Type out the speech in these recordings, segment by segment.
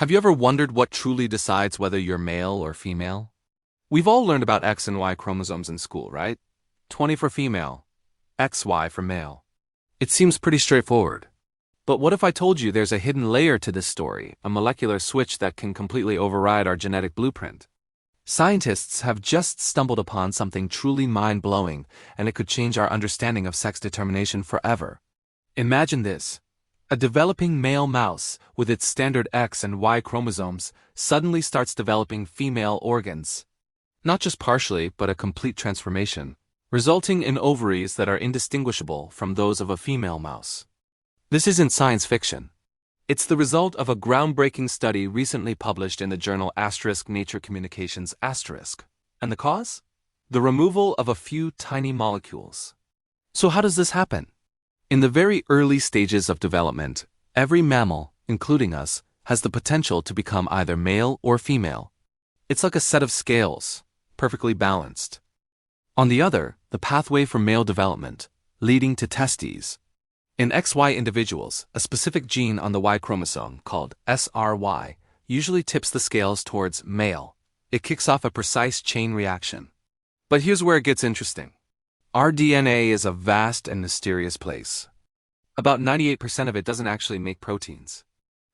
Have you ever wondered what truly decides whether you're male or female? We've all learned about X and Y chromosomes in school, right? 20 for female, XY for male. It seems pretty straightforward. But what if I told you there's a hidden layer to this story, a molecular switch that can completely override our genetic blueprint? Scientists have just stumbled upon something truly mind-blowing, and it could change our understanding of sex determination forever. Imagine this. A developing male mouse, with its standard X and Y chromosomes, suddenly starts developing female organs. Not just partially, but a complete transformation, resulting in ovaries that are indistinguishable from those of a female mouse. This isn't science fiction. It's the result of a groundbreaking study recently published in the journal Nature Communications. And the cause? The removal of a few tiny molecules. So how does this happen? In the very early stages of development, every mammal, including us, has the potential to become either male or female. It's like a set of scales, perfectly balanced. On the other, the pathway for male development, leading to testes. In XY individuals, a specific gene on the Y chromosome, called SRY, usually tips the scales towards male. It kicks off a precise chain reaction. But here's where it gets interesting. Our DNA is a vast and mysterious place. About 98% of it doesn't actually make proteins.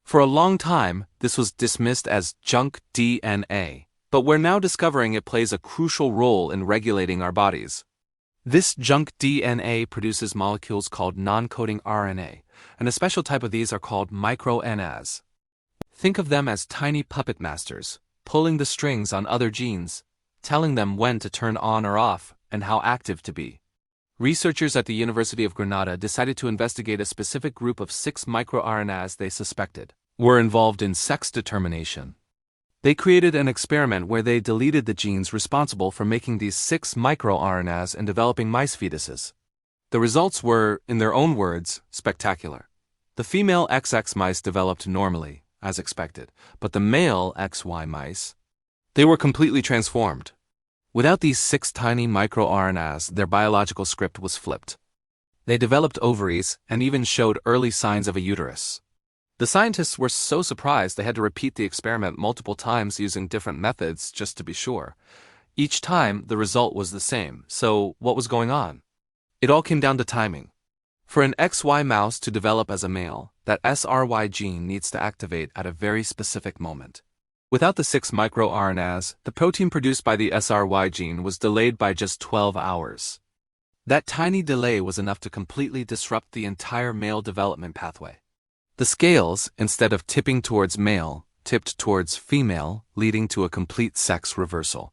For a long time, this was dismissed as junk DNA, but we're now discovering it plays a crucial role in regulating our bodies. This junk DNA produces molecules called non-coding RNA, and a special type of these are called microRNAs. Think of them as tiny puppet masters, pulling the strings on other genes, telling them when to turn on or off, and how active to be. Researchers at the University of Granada decided to investigate a specific group of 6 microRNAs they suspected were involved in sex determination. They created an experiment where they deleted the genes responsible for making these 6 microRNAs and developing mice fetuses. The results were, in their own words, spectacular. The female XX mice developed normally, as expected, but the male XY mice, they were completely transformed. Without these 6 tiny microRNAs, their biological script was flipped. They developed ovaries and even showed early signs of a uterus. The scientists were so surprised they had to repeat the experiment multiple times using different methods just to be sure. Each time, the result was the same. So, what was going on? It all came down to timing. For an XY mouse to develop as a male, that SRY gene needs to activate at a very specific moment. Without the 6 microRNAs, the protein produced by the SRY gene was delayed by just 12 hours. That tiny delay was enough to completely disrupt the entire male development pathway. The scales, instead of tipping towards male, tipped towards female, leading to a complete sex reversal.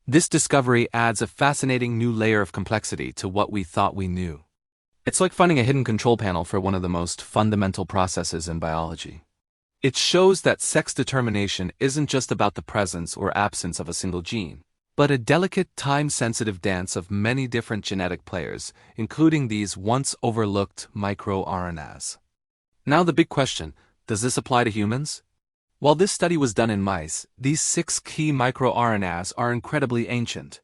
This discovery adds a fascinating new layer of complexity to what we thought we knew. It's like finding a hidden control panel for one of the most fundamental processes in biology. It shows that sex determination isn't just about the presence or absence of a single gene, but a delicate, time-sensitive dance of many different genetic players, including these once-overlooked microRNAs. Now the big question, does this apply to humans? While this study was done in mice, these 6 key microRNAs are incredibly ancient.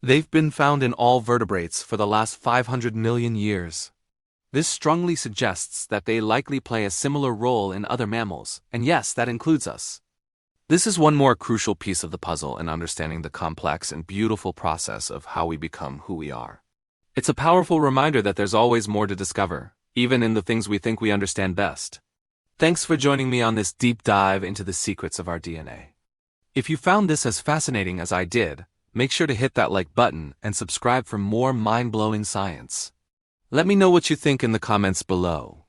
They've been found in all vertebrates for the last 500 million years. This strongly suggests that they likely play a similar role in other mammals, and yes, that includes us. This is one more crucial piece of the puzzle in understanding the complex and beautiful process of how we become who we are. It's a powerful reminder that there's always more to discover, even in the things we think we understand best. Thanks for joining me on this deep dive into the secrets of our DNA. If you found this as fascinating as I did, make sure to hit that like button and subscribe for more mind-blowing science. Let me know what you think in the comments below.